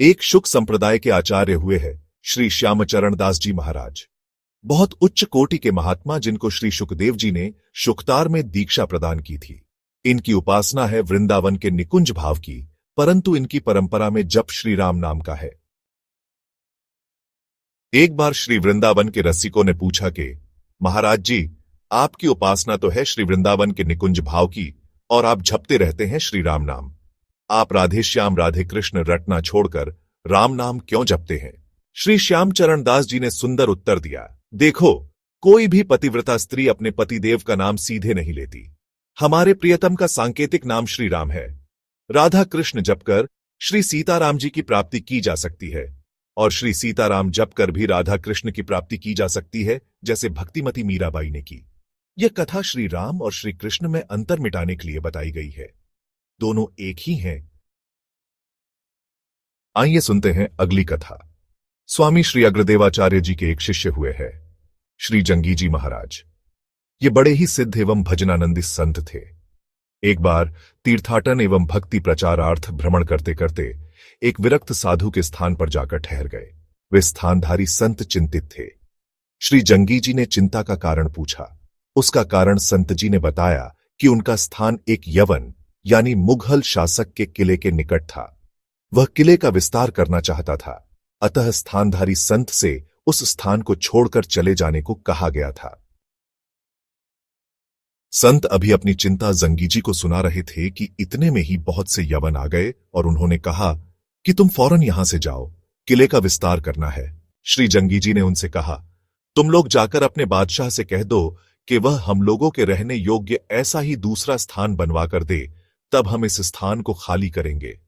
एक शुक संप्रदाय के आचार्य हुए हैं श्री श्यामचरण दास जी महाराज। बहुत उच्च कोटि के महात्मा जिनको श्री शुकदेव जी ने शुकतार में दीक्षा प्रदान की थी। इनकी उपासना है वृंदावन के निकुंज भाव की, परंतु इनकी परंपरा में जप श्री राम नाम का है। एक बार श्री वृंदावन के रसिकों ने पूछा कि महाराज जी, आपकी उपासना तो है श्री वृंदावन के निकुंज भाव की और आप जपते रहते हैं श्री राम नाम, आप राधे श्याम राधे कृष्ण रटना छोड़कर राम नाम क्यों जपते हैं? श्री श्यामचरण दास जी ने सुंदर उत्तर दिया, देखो, कोई भी पतिव्रता स्त्री अपने पतिदेव का नाम सीधे नहीं लेती। हमारे प्रियतम का सांकेतिक नाम श्री राम है। राधा कृष्ण जपकर श्री सीताराम जी की प्राप्ति की जा सकती है और श्री सीताराम जपकर भी राधा कृष्ण की प्राप्ति की जा सकती है, जैसे भक्तिमती मीराबाई ने की। यह कथा श्री राम और श्री कृष्ण में अंतर मिटाने के लिए बताई गई है। दोनों एक ही हैं। आइए सुनते हैं अगली कथा। स्वामी श्री अग्रदेवाचार्य जी के एक शिष्य हुए हैं श्री जंगी जी महाराज। ये बड़े ही सिद्ध एवं भजनानंदी संत थे। एक बार तीर्थाटन एवं भक्ति प्रचारार्थ भ्रमण करते करते एक विरक्त साधु के स्थान पर जाकर ठहर गए। वे स्थानधारी संत चिंतित थे। श्री जंगी जी ने चिंता का कारण पूछा। उसका कारण संत जी ने बताया कि उनका स्थान एक यवन यानी मुगल शासक के किले के निकट था। वह किले का विस्तार करना चाहता था, अतः स्थानधारी संत से उस स्थान को छोड़कर चले जाने को कहा गया था। संत अभी अपनी चिंता जंगी जी को सुना रहे थे कि इतने में ही बहुत से यवन आ गए और उन्होंने कहा कि तुम फौरन यहां से जाओ, किले का विस्तार करना है। श्री जंगी जी ने उनसे कहा, तुम लोग जाकर अपने बादशाह से कह दो कि वह हम लोगों के रहने योग्य ऐसा ही दूसरा स्थान बनवा कर दे, तब हम इस स्थान को खाली करेंगे।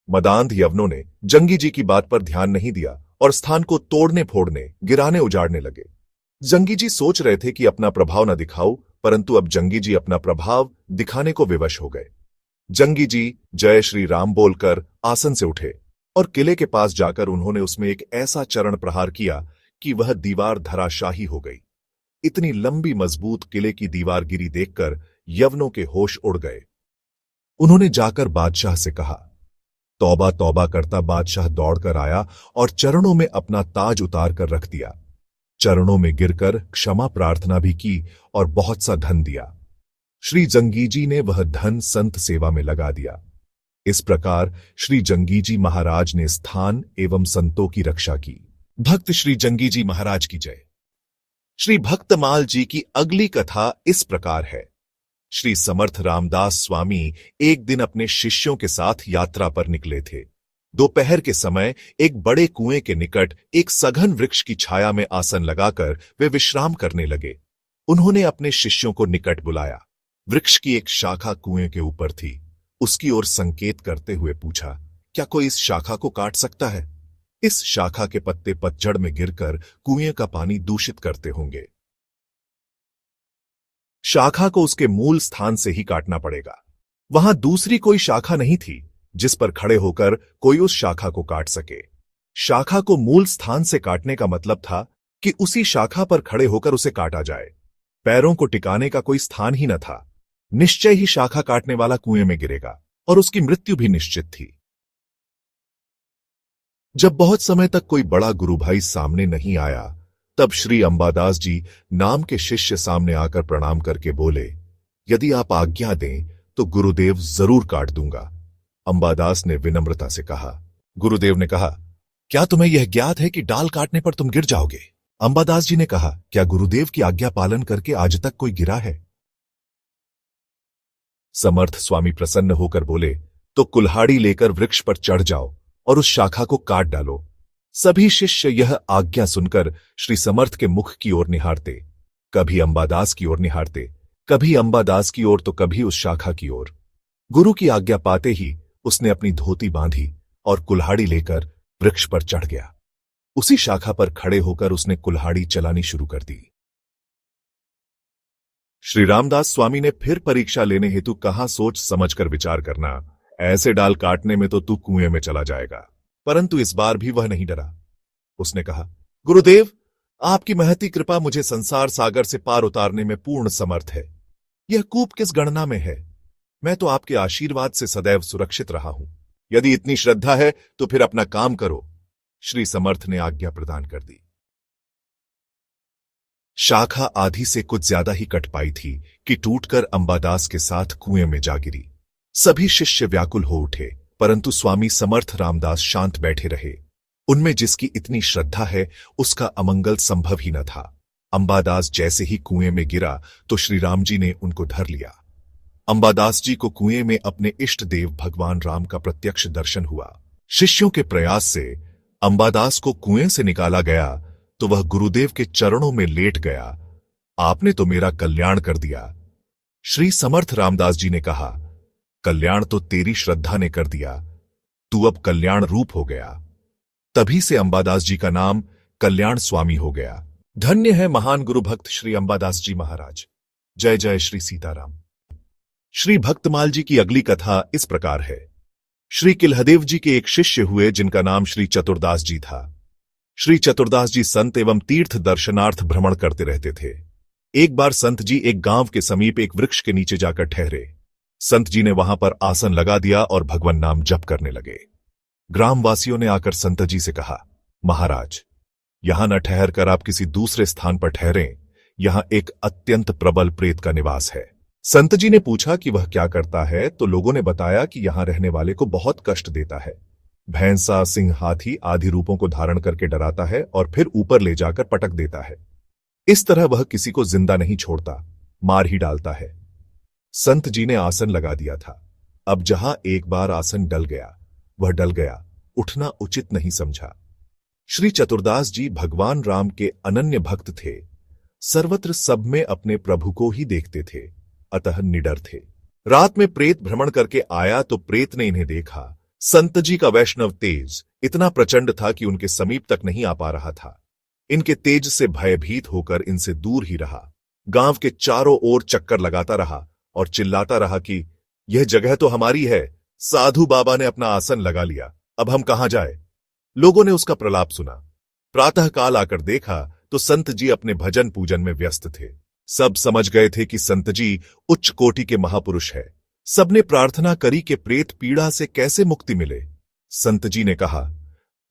मदांध यवनों ने जंगी जी की बात पर ध्यान नहीं दिया और स्थान को तोड़ने फोड़ने गिराने उजाड़ने लगे। जंगी जी सोच रहे थे कि अपना प्रभाव न दिखाओ, परंतु अब जंगी जी अपना प्रभाव दिखाने को विवश हो गए। जंगी जी जय श्री राम बोलकर आसन से उठे और किले के पास जाकर उन्होंने उसमें एक ऐसा चरण प्रहार किया कि वह दीवार धराशाही हो गई। इतनी लंबी मजबूत किले की दीवार गिरी देखकर यवनों के होश उड़ गए। उन्होंने जाकर बादशाह से कहा। तौबा तौबा करता बादशाह दौड़कर आया और चरणों में अपना ताज उतार कर रख दिया। चरणों में गिरकर क्षमा प्रार्थना भी की और बहुत सा धन दिया। श्री जंगी जी ने वह धन संत सेवा में लगा दिया। इस प्रकार श्री जंगी जी महाराज ने स्थान एवं संतों की रक्षा की। भक्त श्री जंगी जी महाराज की जय। श्री भक्तमाल जी की अगली कथा इस प्रकार है। श्री समर्थ रामदास स्वामी एक दिन अपने शिष्यों के साथ यात्रा पर निकले थे। दोपहर के समय एक बड़े कुएं के निकट एक सघन वृक्ष की छाया में आसन लगाकर वे विश्राम करने लगे। उन्होंने अपने शिष्यों को निकट बुलाया। वृक्ष की एक शाखा कुएं के ऊपर थी। उसकी ओर संकेत करते हुए पूछा, क्या कोई इस शाखा को काट सकता है? इस शाखा के पत्ते पतझड़ में गिरकर कुएं का पानी दूषित करते होंगे। शाखा को उसके मूल स्थान से ही काटना पड़ेगा। वहां दूसरी कोई शाखा नहीं थी जिस पर खड़े होकर कोई उस शाखा को काट सके। शाखा को मूल स्थान से काटने का मतलब था कि उसी शाखा पर खड़े होकर उसे काटा जाए। पैरों को टिकाने का कोई स्थान ही न था। निश्चय ही शाखा काटने वाला कुएं में गिरेगा और उसकी मृत्यु भी निश्चित थी। जब बहुत समय तक कोई बड़ा गुरु भाई सामने नहीं आया, तब श्री अंबादास जी नाम के शिष्य सामने आकर प्रणाम करके बोले, यदि आप आज्ञा दें तो गुरुदेव जरूर काट दूंगा। अंबादास ने विनम्रता से कहा। गुरुदेव ने कहा, क्या तुम्हें यह ज्ञात है कि डाल काटने पर तुम गिर जाओगे? अंबादास जी ने कहा, क्या गुरुदेव की आज्ञा पालन करके आज तक कोई गिरा है? समर्थ स्वामी प्रसन्न होकर बोले, तो कुल्हाड़ी लेकर वृक्ष पर चढ़ जाओ और उस शाखा को काट डालो। सभी शिष्य यह आज्ञा सुनकर श्री समर्थ के मुख की ओर निहारते, कभी अंबादास की ओर निहारते, कभी अंबादास की ओर तो कभी उस शाखा की ओर। गुरु की आज्ञा पाते ही उसने अपनी धोती बांधी और कुल्हाड़ी लेकर वृक्ष पर चढ़ गया। उसी शाखा पर खड़े होकर उसने कुल्हाड़ी चलानी शुरू कर दी। श्री रामदास स्वामी ने फिर परीक्षा लेने हेतु कहा, सोच समझकर विचार करना, ऐसे डाल काटने में तो तू कुएं में चला जाएगा। परंतु इस बार भी वह नहीं डरा। उसने कहा, गुरुदेव, आपकी महती कृपा मुझे संसार सागर से पार उतारने में पूर्ण समर्थ है। यह कूप किस गणना में है? मैं तो आपके आशीर्वाद से सदैव सुरक्षित रहा हूं। यदि इतनी श्रद्धा है तो फिर अपना काम करो। श्री समर्थ ने आज्ञा प्रदान कर दी। शाखा आधी से कुछ ज्यादा ही कट पाई थी कि टूटकर अंबादास के साथ कुएं में जा गिरी। सभी शिष्य व्याकुल हो उठे, परंतु स्वामी समर्थ रामदास शांत बैठे रहे। उनमें जिसकी इतनी श्रद्धा है उसका अमंगल संभव ही न था। अंबादास जैसे ही कुएं में गिरा तो श्री राम जी ने उनको धर लिया। अंबादास जी को कुएं में अपने इष्ट देव भगवान राम का प्रत्यक्ष दर्शन हुआ। शिष्यों के प्रयास से अंबादास को कुएं से निकाला गया तो वह गुरुदेव के चरणों में लेट गया। आपने तो मेरा कल्याण कर दिया। श्री समर्थ रामदास जी ने कहा, कल्याण तो तेरी श्रद्धा ने कर दिया, तू अब कल्याण रूप हो गया। तभी से अंबादास जी का नाम कल्याण स्वामी हो गया। धन्य है महान गुरु भक्त श्री अंबादास जी महाराज। जय जय श्री सीताराम। श्री भक्तमाल जी की अगली कथा इस प्रकार है। श्री किल्हदेव जी के एक शिष्य हुए जिनका नाम श्री चतुरदास जी था। श्री चतुरदास जी संत एवं तीर्थ दर्शनार्थ भ्रमण करते रहते थे। एक बार संत जी एक गांव के समीप एक वृक्ष के नीचे जाकर ठहरे। संत जी ने वहां पर आसन लगा दिया और भगवान नाम जप करने लगे। ग्रामवासियों ने आकर संत जी से कहा, महाराज, यहां न ठहर कर आप किसी दूसरे स्थान पर ठहरें, यहां एक अत्यंत प्रबल प्रेत का निवास है। संत जी ने पूछा कि वह क्या करता है, तो लोगों ने बताया कि यहां रहने वाले को बहुत कष्ट देता है। भैंसा, सिंह, हाथी आदि रूपों को धारण करके डराता है और फिर ऊपर ले जाकर पटक देता है। इस तरह वह किसी को जिंदा नहीं छोड़ता, मार ही डालता है। संत जी ने आसन लगा दिया था। अब जहां एक बार आसन डल गया वह डल गया, उठना उचित नहीं समझा। श्री चतुरदास जी भगवान राम के अनन्य भक्त थे। सर्वत्र सब में अपने प्रभु को ही देखते थे, अतः निडर थे। रात में प्रेत भ्रमण करके आया तो प्रेत ने इन्हें देखा। संत जी का वैष्णव तेज इतना प्रचंड था कि उनके समीप तक नहीं आ पा रहा था। इनके तेज से भयभीत होकर इनसे दूर ही रहा। गांव के चारों ओर चक्कर लगाता रहा और चिल्लाता रहा कि यह जगह तो हमारी है, साधु बाबा ने अपना आसन लगा लिया, अब हम कहां जाए। लोगों ने उसका प्रलाप सुना। प्रातःकाल आकर देखा तो संत जी अपने भजन पूजन में व्यस्त थे। सब समझ गए थे कि संत जी उच्च कोटि के महापुरुष है। सबने प्रार्थना करी कि प्रेत पीड़ा से कैसे मुक्ति मिले। संत जी ने कहा,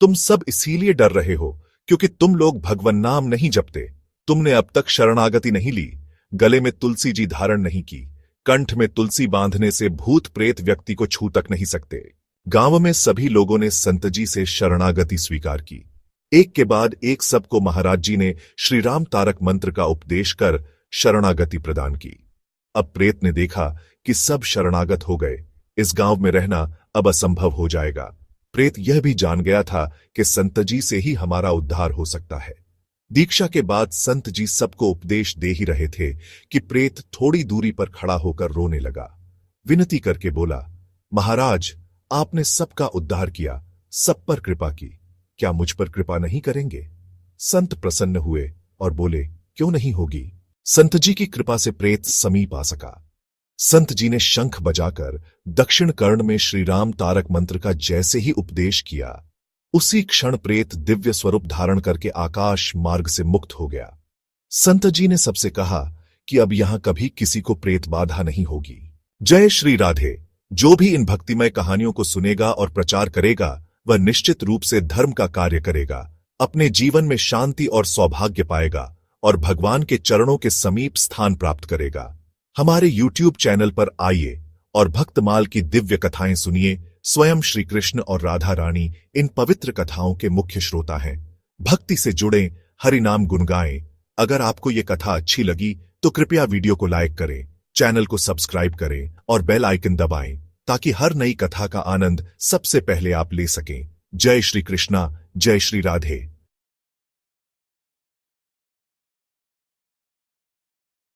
तुम सब इसीलिए डर रहे हो क्योंकि तुम लोग भगवन नाम नहीं जपते। तुमने अब तक शरणागति नहीं ली, गले में तुलसी जी धारण नहीं की, कंठ में तुलसी बांधने से भूत प्रेत व्यक्ति को छू तक नहीं सकते। गांव में सभी लोगों ने संत जी से शरणागति स्वीकार की। एक के बाद एक सबको महाराज जी ने श्री राम तारक मंत्र का उपदेश कर शरणागति प्रदान की। अब प्रेत ने देखा कि सब शरणागत हो गए, इस गांव में रहना अब असंभव हो जाएगा। प्रेत यह भी जान गया था कि संत जी से ही हमारा उद्धार हो सकता है। दीक्षा के बाद संत जी सबको उपदेश दे ही रहे थे कि प्रेत थोड़ी दूरी पर खड़ा होकर रोने लगा। विनती करके बोला, महाराज, आपने सबका उद्धार किया, सब पर कृपा की, क्या मुझ पर कृपा नहीं करेंगे? संत प्रसन्न हुए और बोले, क्यों नहीं होगी। संत जी की कृपा से प्रेत समीप आ सका। संत जी ने शंख बजाकर दक्षिण कर्ण में श्री राम तारक मंत्र का जैसे ही उपदेश किया, उसी क्षण प्रेत दिव्य स्वरूप धारण करके आकाश मार्ग से मुक्त हो गया। संत जी ने सबसे कहा कि अब यहां कभी किसी को प्रेत बाधा नहीं होगी। जय श्री राधे। जो भी इन भक्तिमय कहानियों को सुनेगा और प्रचार करेगा वह निश्चित रूप से धर्म का कार्य करेगा, अपने जीवन में शांति और सौभाग्य पाएगा और भगवान के चरणों के समीप स्थान प्राप्त करेगा। हमारे YouTube चैनल पर आइए और भक्तमाल की दिव्य कथाएं सुनिए। स्वयं श्री कृष्ण और राधा रानी इन पवित्र कथाओं के मुख्य श्रोता हैं। भक्ति से जुड़ें, हरि नाम गुनगाएं। अगर आपको ये कथा अच्छी लगी तो कृपया वीडियो को लाइक करें, चैनल को सब्सक्राइब करें और बेल आइकन दबाएं ताकि हर नई कथा का आनंद सबसे पहले आप ले सकें। जय श्री कृष्णा, जय श्री राधे।